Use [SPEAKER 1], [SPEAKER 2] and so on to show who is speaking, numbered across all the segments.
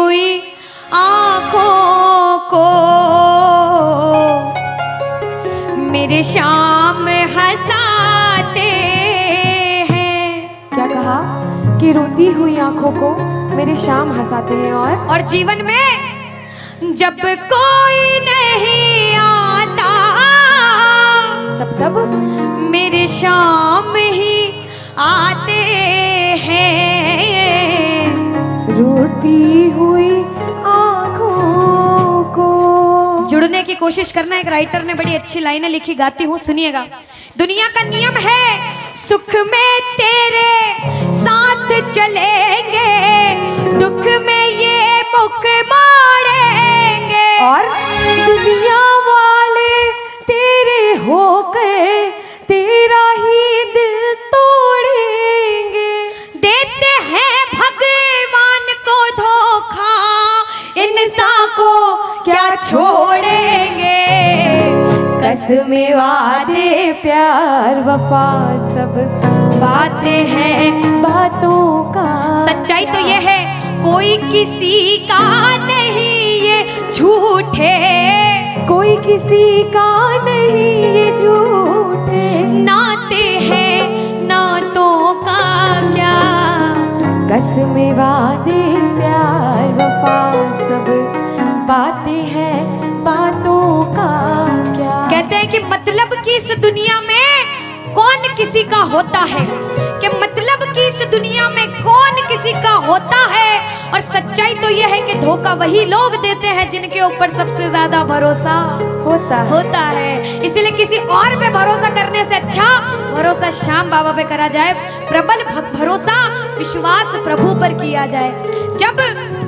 [SPEAKER 1] हुई आंखों को मेरे शाम हंसाते हैं।
[SPEAKER 2] क्या कहा कि रोती हुई आंखों को मेरे शाम हंसाते हैं।
[SPEAKER 1] और जीवन में जब कोई नहीं आता
[SPEAKER 2] तब
[SPEAKER 1] मेरे शाम ही आते हैं।
[SPEAKER 2] रोती हुई आंखों को।
[SPEAKER 1] जुड़ने की कोशिश करना। एक राइटर ने बड़ी अच्छी लाइनें लिखी, गाती हूँ, सुनिएगा। दुनिया का नियम है सुख में तेरे साथ चलेंगे, दुख में ये मुख मोड़ेंगे।
[SPEAKER 2] और दुनिया वाले तेरे होकर तेरा ही दिल तोड़ेंगे।
[SPEAKER 1] देते हैं भगवान को धोखा, इंसान को क्या छोड़ेंगे।
[SPEAKER 2] कसमें वादे प्यार वफा सब बातें हैं बातों का।
[SPEAKER 1] सच्चाई तो ये है कोई किसी का नहीं ये झूठे,
[SPEAKER 2] कोई किसी का नहीं ये झूठे।
[SPEAKER 1] नाते हैं नातों का क्या।
[SPEAKER 2] कसमें वादे प्यार वफा सब बातें हैं बातों का क्या।
[SPEAKER 1] कहते हैं कि मतलब की इस दुनिया में कौन किसी का होता है, कि मतलब कि इस दुनिया में कौन किसी का होता है। और सच्चाई तो यह है कि धोखा वही लोग देते हैं जिनके ऊपर सबसे ज्यादा भरोसा होता है। इसलिए किसी और पे भरोसा करने से अच्छा भरोसा श्याम बाबा पे करा जाए। प्रबल भरोसा विश्वास प्रभु पर किया जाए। जब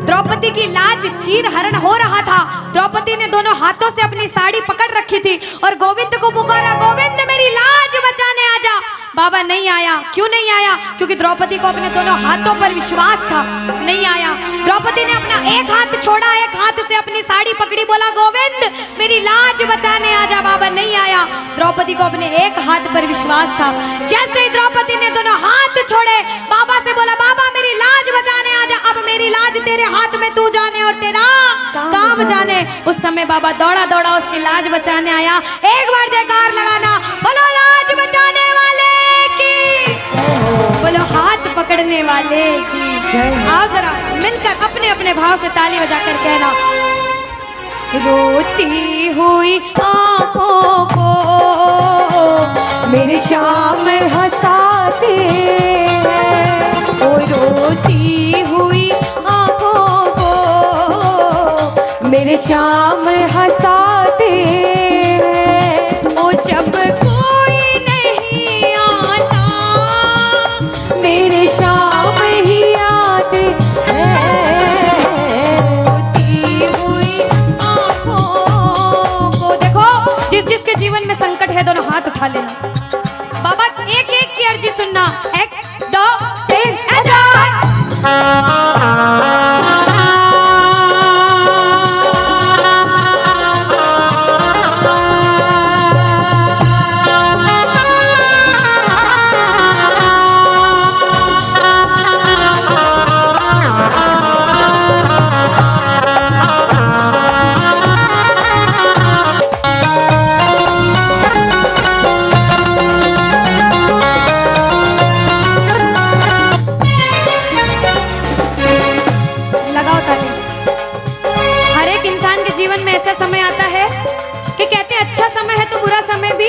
[SPEAKER 1] द्रौपदी की लाज चीर हरण हो रहा था, द्रौपदी ने दोनों हाथों से अपनी साड़ी पकड़ रखी थी और गोविंद को पुकारा, गोविंद मेरी लाज बचाने आजा। बाबा नहीं आया। क्यों नहीं आया? क्योंकि द्रौपदी को अपने दोनों हाथों पर विश्वास था। नहीं आया। द्रौपदी ने अपना एक हाथ छोड़ा, एक हाथ से अपनी साड़ी पकड़ी, बोला गोविंद मेरी लाज बचाने आजा। बाबा नहीं आया। द्रौपदी को अपने एक हाथ पर विश्वास था। जैसे ही द्रौपदी ने दोनों हाथ छोड़े, बाबा से बोला बाबा मेरी लाज बचाने आजा। अब मेरी लाज तेरे हाथ में, तू जाने और तेरा काम जाने। उस समय बाबा दौड़ा दौड़ा उसकी लाज बचाने आया। एक बार जयकार लगाना, बोलो लाज बचाने वाले की, बोलो हाथ पकड़ने वाले की जय। आओ जरा मिलकर अपने अपने भाव से ताली बजाकर कहना, रोती हुई आंखों को
[SPEAKER 2] मेरे शाम हंसाते हैं।
[SPEAKER 1] ओ रोती हुई आंखों को
[SPEAKER 2] मेरे शाम हंसाते हैं।
[SPEAKER 1] ओ जब कोई नहीं आता
[SPEAKER 2] मेरे शाम ही आते हैं।
[SPEAKER 1] रोती हुई आंखों को। देखो जिस जिसके जीवन में संकट है दोनों हाथ उठा लेना। बाबा एक एक की अर्जी सुनना। 1 2 3 जीवन में ऐसा समय आता है कि कहते हैं अच्छा समय है तो बुरा समय भी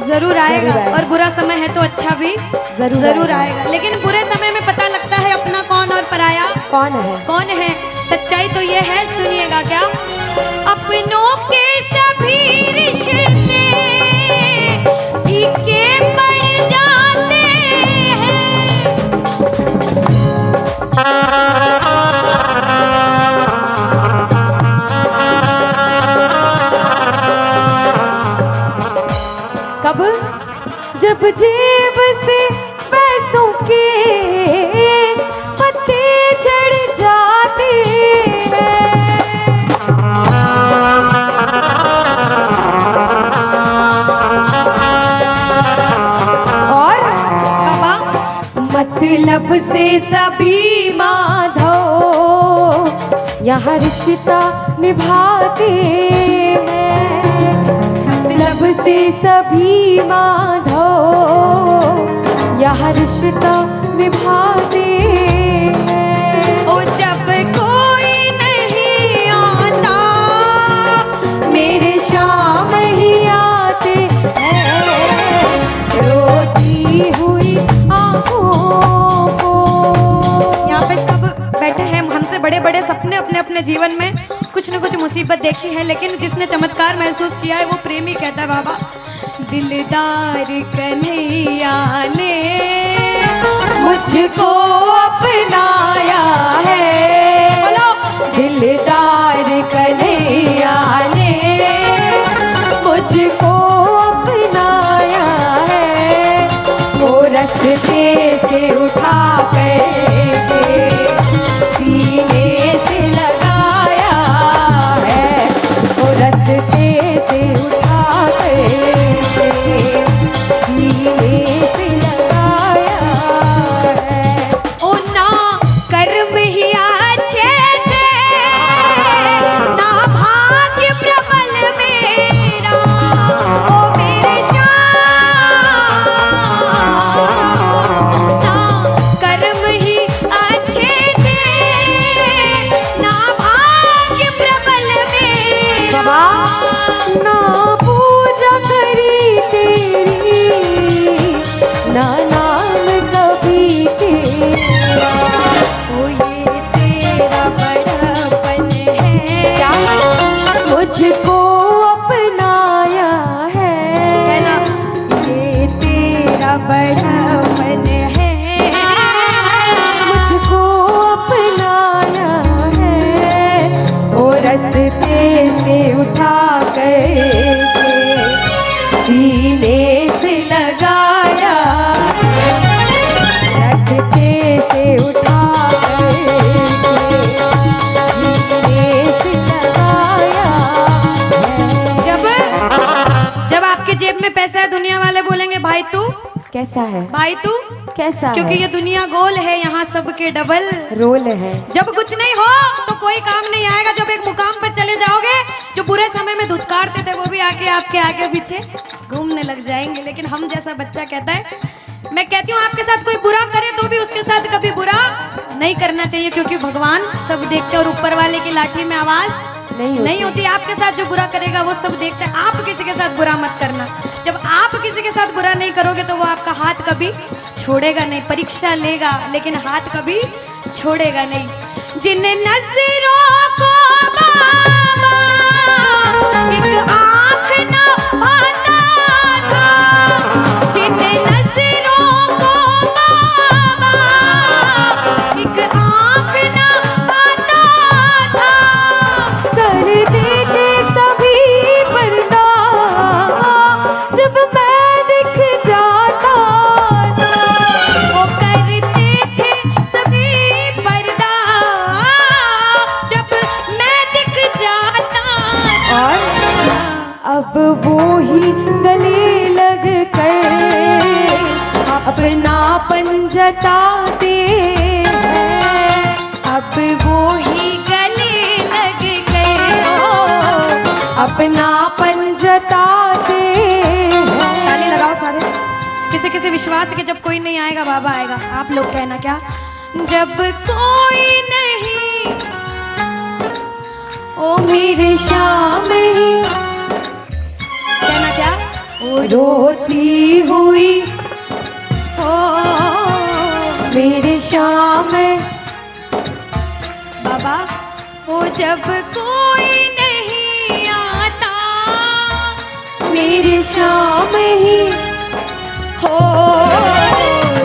[SPEAKER 1] जरूर आएगा, और बुरा समय है तो अच्छा भी जरूर आएगा। लेकिन बुरे समय में पता लगता है अपना कौन और पराया कौन है। सच्चाई तो ये है, सुनिएगा क्या, अपनों के सभी रिश्ते फीके पड़ जाते हैं।
[SPEAKER 2] कब? जब जेब से पैसों के पत्ते झड़ जाते हैं। और
[SPEAKER 1] बाबा
[SPEAKER 2] मतलब से सभी माधव यहाँ रिश्ता निभाते हैं, मतलब से सभी माधो यहाँ रिश्ता निभाते हैं।
[SPEAKER 1] ओ जब कोई नहीं आता
[SPEAKER 2] मेरे शाम ही आते हैं, रोती हुई आँखों को।
[SPEAKER 1] यहाँ पे सब बैठे हैं, हमसे बड़े बड़े सपने अपने अपने जीवन में कुछ न कुछ मुसीबत देखी है, लेकिन जिसने चमत्कार महसूस किया है वो प्रेमी कहता है बाबा, दिलदार कन्हैया ने
[SPEAKER 2] मुझको अपनाया है,
[SPEAKER 1] बोलो
[SPEAKER 2] दिलदार कन्हैया ने मुझको अपनाया है, वो रस्ते से उठा कर सीने से लगाया है, वो रस्ते से उठा कर सीने से लगाया है।
[SPEAKER 1] ओ ना कर्म ही अच्छे थे, ना भाग्य प्रबल मेरा, ओ मेरे श्याम, ना कर्म ही अच्छे थे, ना भाग्य प्रबल मेरा।
[SPEAKER 2] बाबा ना पूजा करी तेरी, ना नाम कभी तेरा,
[SPEAKER 1] ओ ये तेरा बड़पन है,
[SPEAKER 2] क्या मुझको अपनाया है,
[SPEAKER 1] कहना ये तेरा बड़पन है,
[SPEAKER 2] मुझको अपनाया है, वो रस्ते से उठा कर सीने से लगाया, रस्ते से उठा कर सीने से लगाया है।
[SPEAKER 1] जब आपके जेब में पैसा है दुनिया वाले बोलेंगे भाई तू,
[SPEAKER 2] कैसा है,
[SPEAKER 1] भाई तू,
[SPEAKER 2] कैसा
[SPEAKER 1] क्योंकि
[SPEAKER 2] है?
[SPEAKER 1] ये दुनिया गोल है, यहाँ सबके डबल।
[SPEAKER 2] रोल है।
[SPEAKER 1] जब कुछ नहीं हो तो कोई काम नहीं आएगा, जब एक मुकाम पर चले जाओगे, जो बुरे समय में धुतकारते थे वो भी आके आपके आगे पीछे घूमने लग जाएंगे। लेकिन हम जैसा बच्चा कहता है, मैं कहती हूँ आपके साथ कोई बुरा करे तो भी उसके साथ कभी बुरा नहीं करना चाहिए, क्योंकि भगवान सब देखते हैं और ऊपर वाले की लाठी में आवाज नहीं होती। आपके साथ जो बुरा करेगा वो सब देखते हैं, आप किसी के साथ बुरा मत करना। जब आप किसी के साथ बुरा नहीं करोगे तो वो आपका हाथ कभी छोड़ेगा नहीं, परीक्षा लेगा लेकिन हाथ कभी छोड़ेगा नहीं। जिन नजरों को बाबा एक आँख न पाता था, जिन नजरों को बाबा एक आँख न पाता था,
[SPEAKER 2] कर देते सभी पर्दा जब मैं दिख जाता था,
[SPEAKER 1] वो करते थे सभी पर्दा जब मैं दिख जाता था।
[SPEAKER 2] और अब वो ही गले लग कर अपनापन जताते हैं,
[SPEAKER 1] अब वो ही गले लग गए,
[SPEAKER 2] अपनापन जताते हैं।
[SPEAKER 1] ताली लगाओ सारे। किसी किसी विश्वास के जब कोई नहीं आएगा बाबा आएगा। आप लोग कहना क्या, जब कोई नहीं
[SPEAKER 2] ओ मेरे शाम ही,
[SPEAKER 1] कहना क्या,
[SPEAKER 2] ओ रोती हुई
[SPEAKER 1] हो
[SPEAKER 2] मेरे शाम,
[SPEAKER 1] बाबा हो जब कोई नहीं आता
[SPEAKER 2] मेरे शाम ही
[SPEAKER 1] हो,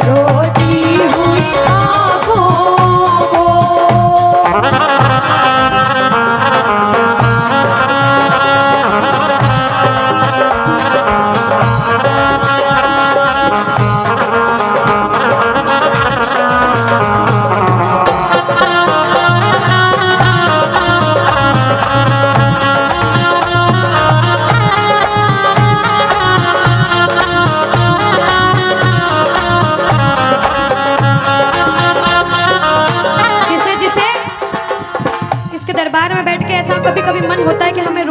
[SPEAKER 2] रोती हुई आँखों को।
[SPEAKER 1] दरबार में बैठ के ऐसा कभी कभी मन होता है कि हमें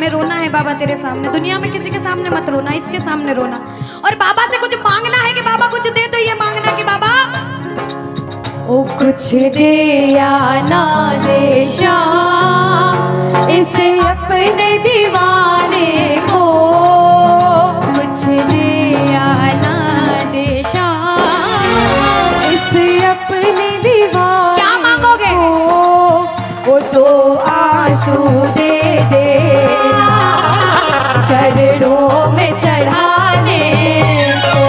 [SPEAKER 1] रोना है बाबा तेरे सामने। दुनिया में किसी के सामने मत रोना, इसके सामने रोना। और बाबा से कुछ मांगना है कि बाबा कुछ दे, तो ये मांगना कि बाबा
[SPEAKER 2] ओ कुछ दे या ना दे श्याम इस अपने दीवाने को, कुछ दे या ना दे श्याम इस अपने दीवाने
[SPEAKER 1] क्या मांगोगे?
[SPEAKER 2] वो तो आंसू दे देना चरणों में चढ़ाने को,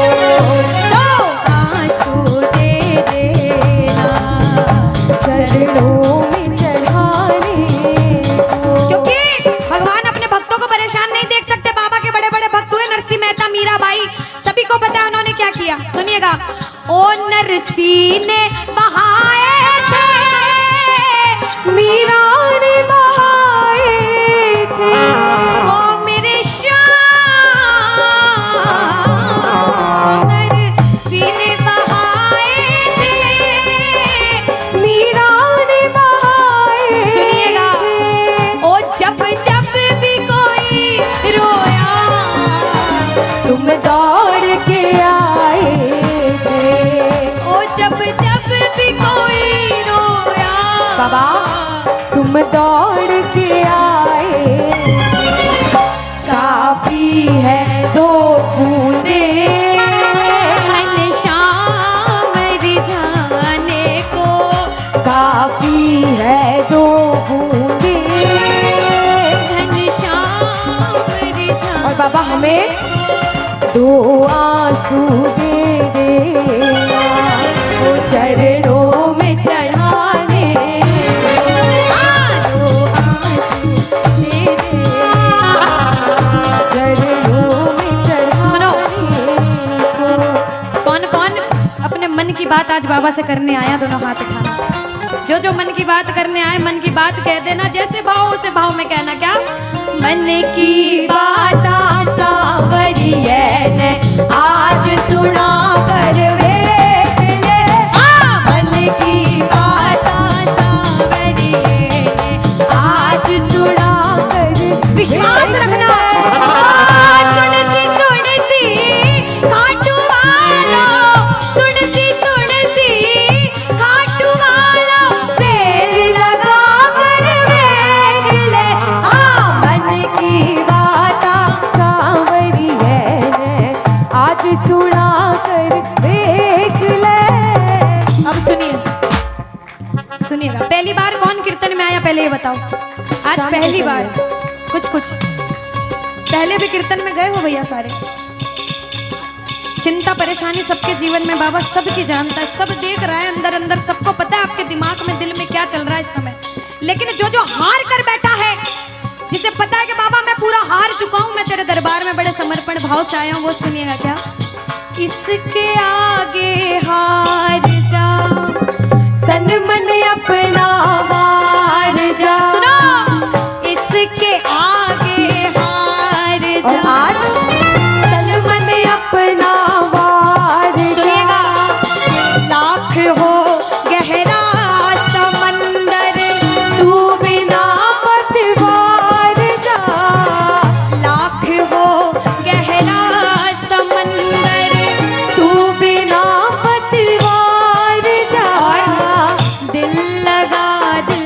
[SPEAKER 1] तो
[SPEAKER 2] आंसू दे देना चरणों में चढ़ाने को।
[SPEAKER 1] क्योंकि भगवान अपने भक्तों को परेशान नहीं देख सकते। बाबा के बड़े बड़े भक्त हुए नरसिंह मेहता, मीराबाई, सभी को पता है उन्होंने क्या किया। सुनिएगा। ओ नरसिंह ने बहाए थे,
[SPEAKER 2] मीरा ने बहाए थे,
[SPEAKER 1] ओ मेरे श्याम नरसिंह ने बहाए थे,
[SPEAKER 2] मीरा ने बहाए थे।
[SPEAKER 1] सुनिएगा। ओ जब जब भी कोई रोया
[SPEAKER 2] तुम दौड़ के आए थे,
[SPEAKER 1] ओ जब जब भी कोई रोया
[SPEAKER 2] बाबा तुम दौड़ के आए, काफी है दो बूंदे
[SPEAKER 1] घनश्याम रिझाने को,
[SPEAKER 2] काफी है दो बूंदे।
[SPEAKER 1] घनश्याम रिझाने।
[SPEAKER 2] और बाबा हमें दो आंसू दे देना वो चरणों में चढ़ाने,
[SPEAKER 1] दो आंसू दे दे।
[SPEAKER 2] चरणों में
[SPEAKER 1] सुनो।
[SPEAKER 2] चढ़ाने को।
[SPEAKER 1] कौन कौन अपने मन की बात आज बाबा से करने आया? दोनों हाथ उठाना। जो जो मन की बात करने आए, मन की बात कह देना। जैसे भाव उसे भाव में कहना। क्या? मन की बात सावरिये ने आज सुना कर वेख ले। मन की बात सावरिये ने आज सुना कर। विश्वास रखना। सुन सी खाटू वाला, सुन सी खाटू वाला, देर लगा कर वेख ले। मन की बात
[SPEAKER 2] सांवरिये ने आज सुना कर देख ले।
[SPEAKER 1] अब सुनिएगा। पहली बार कौन कीर्तन में आया पहले ये बताओ। आज
[SPEAKER 2] शाम
[SPEAKER 1] पहली
[SPEAKER 2] को
[SPEAKER 1] बार। कुछ पहले भी कीर्तन में गए हो भैया सारे? चिंता परेशानी सबके जीवन में बाबा सबकी जानता है, सब देख रहा है अंदर अंदर, सबको पता है आपके दिमाग में दिल में क्या चल रहा है इस समय। लेकिन जो जो हार कर बैठा है, जिसे पता है कि बाबा मैं पूरा हार चुका हूं, मैं तेरे दरबार में बड़े समर्पण भाव से आया हूं, वो सुनिएगा। क्या? इसके आगे हार जा,
[SPEAKER 2] तन मन अपना वार जा।
[SPEAKER 1] सुनो। इसके आगे हार
[SPEAKER 2] और
[SPEAKER 1] जा।
[SPEAKER 2] आज तन मन अपना वार जा।
[SPEAKER 1] सुनिएगा। लाख हो गहरा समंदर,
[SPEAKER 2] तू बिना पतवार जा।
[SPEAKER 1] लाख हो गहरा समंदर,
[SPEAKER 2] तू बिना पतवार जा।
[SPEAKER 1] दिल लगा दे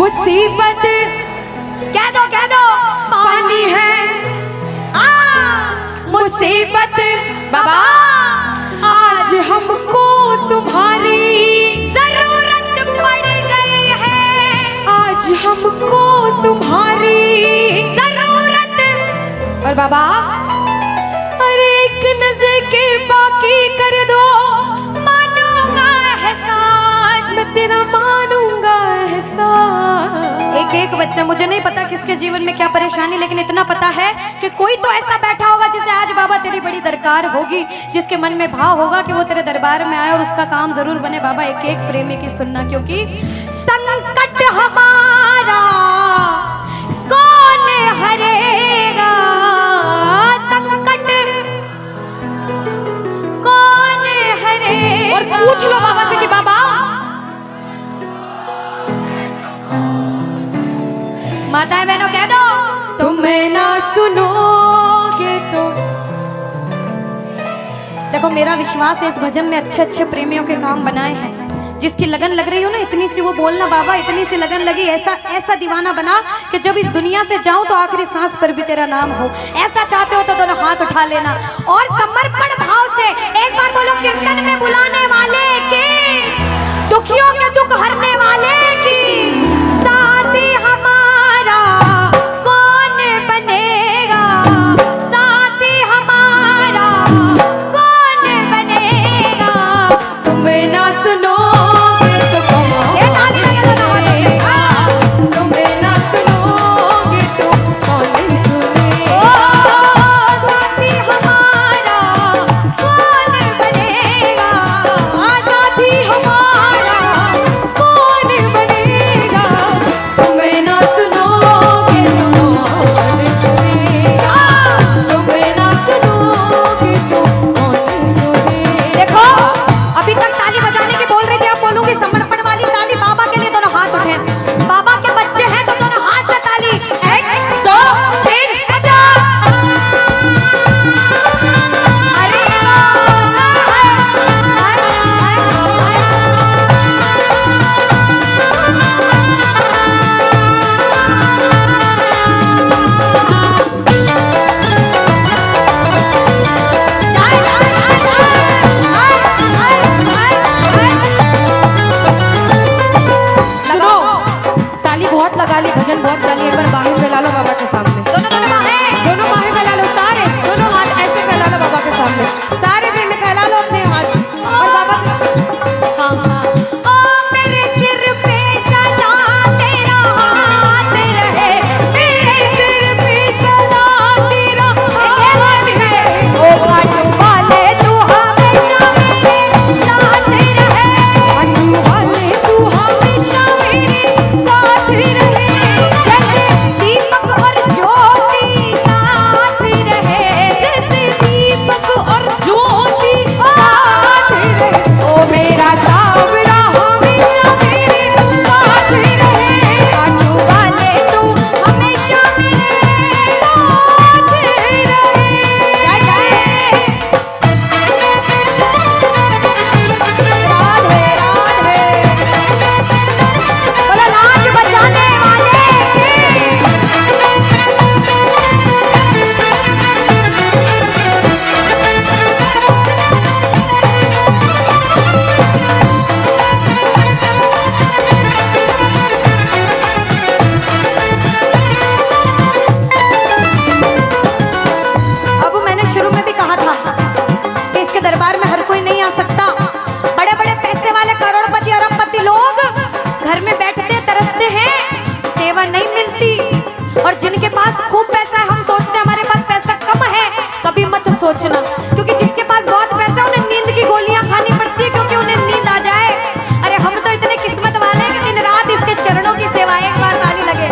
[SPEAKER 2] मुसीबत
[SPEAKER 1] कह दो
[SPEAKER 2] पानी है, मुसीबत
[SPEAKER 1] बाबा
[SPEAKER 2] आज हमको तुम्हारी
[SPEAKER 1] जरूरत पड़ गई है,
[SPEAKER 2] आज हमको तुम्हारी
[SPEAKER 1] जरूरत।
[SPEAKER 2] और बाबा अरे एक नजर के बाकी कर दो,
[SPEAKER 1] मानूंगा एहसान,
[SPEAKER 2] मैं तेरा मानूंगा एहसान।
[SPEAKER 1] एक बच्चा, मुझे नहीं पता किसके जीवन में क्या परेशानी, लेकिन इतना पता है कि कोई तो ऐसा बैठा होगा जिसे आज बाबा तेरी बड़ी दरकार होगी, जिसके मन में भाव होगा कि वो तेरे दरबार में आए और उसका काम जरूर बने। बाबा एक एक प्रेमी की सुनना, क्योंकि संकट हमारा कौन हरेगा, संकट कौन हरेगा।
[SPEAKER 2] और पूछ लो बाबा से कि बाबा
[SPEAKER 1] माताएं बहनों कह दो,
[SPEAKER 2] तुम ना सुनोगे तो।
[SPEAKER 1] देखो मेरा विश्वास है इस भजन में अच्छे अच्छे प्रेमियों के काम बनाए हैं। जिसकी लगन लग रही हो ना, इतनी सी वो बोलना बाबा, इतनी सी लगन लगी, ऐसा ऐसा दीवाना बना कि जब इस दुनिया से जाऊं तो आखिरी सांस पर भी तेरा नाम हो। ऐसा चाहते हो तो दोनों हाथ उठा लेना और समर्पण भाव से एक बार बोलो, कीर्तन में बुलाने वाले की, दुखियों के दुख हरने वाले की, साथी हमारा कौन बनेगा, साथी हमारा कौन बनेगा।
[SPEAKER 2] तुम ना सुनोगे तो कौन
[SPEAKER 1] ये ताली लगे
[SPEAKER 2] सुनेगा, तुम ना सुनोगे तो कौन सुनेगा।
[SPEAKER 1] ओ साथी हमारा कौन बनेगा,
[SPEAKER 2] साथी हमारा कौन बनेगा, तुम ना सुनोगे तो कौन सुनेगा, तुम ना सुनोगे तो कौन सुनेगा।
[SPEAKER 1] देखो अभी तक ताली बजाने की बोल रही थी, अब बोलूंगी समर्पण वाली ताली। बाबा के लिए दोनों हाथ उठे, बाबा के बच्चे हैं तो दोनों हाथ से ताली, 1 2 3 बजा। अरे
[SPEAKER 2] सुनो, ताली बहुत लगा ली, भजन बहुत गा ली, एक बार बाहें फैला लो बाबा के सामने।
[SPEAKER 1] दोनों दोनों बाहें,
[SPEAKER 2] दोनों बाहें फैला लो, सारे दोनों हाथ ऐसे फैला लो बाबा के सामने, सारे प्रेमी फैला लो अपने हाथ और बाबा से हाँ हाँ।
[SPEAKER 1] ओ मेरे सिर पे सदा तेरा हाथ रहे,
[SPEAKER 2] मेरे सिर पे सदा तेरा हाथ है,
[SPEAKER 1] ओ खाटू वाले तू हमेशा मेरे साथ रहे,
[SPEAKER 2] खाटू वाले तू हमेशा मेरे साथ रहे।
[SPEAKER 1] जैसे दीपक और ज्योति साथ रहे,
[SPEAKER 2] जैसे दीपक और ज्योति साथ रहे, ओ मेरा सावरा हमेशा मेरे साथ रहे।
[SPEAKER 1] खाटू वाले तू हमेशा मेरे
[SPEAKER 2] साथ रहे।
[SPEAKER 1] जय जय राधे राधे, बोलो लाज बचाने वाले की। अब मैंने शुरू में भी कहा था कि इसके दरबार में हर कोई नहीं आ सकता। बड़े बड़े पैसे वाले करोड़पति अरबपति लोग घर में बैठते तरसते हैं, सेवा नहीं मिलती। और जिनके पास खूब पैसा है, हम सोचते हैं हमारे पास पैसा कम है, कभी मत सोचना, क्योंकि जिसके पास बहुत पैसा है उन्हें नींद की गोलियां खानी पड़ती है, क्योंकि उन्हें नींद आ जाए। अरे हम तो इतने किस्मत वाले हैं कि दिन रात इसके चरणों की सेवा, एक बार ताली लगे।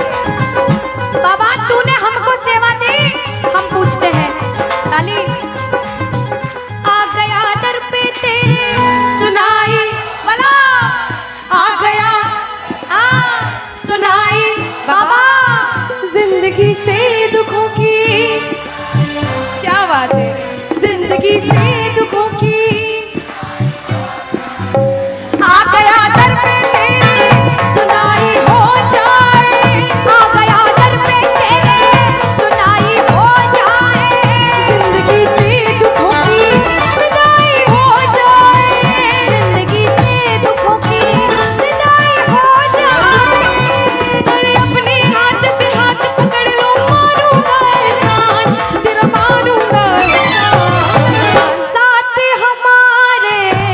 [SPEAKER 1] बाबा तूने हमको सेवा दी, हम पूछते हैं ताली। आ गया दर पे तेरे
[SPEAKER 2] सुनाई
[SPEAKER 1] वाला,
[SPEAKER 2] आ गया
[SPEAKER 1] सुनाई बाबा।
[SPEAKER 2] जिंदगी से दुखों की, क्या बात है, जिंदगी से दुखों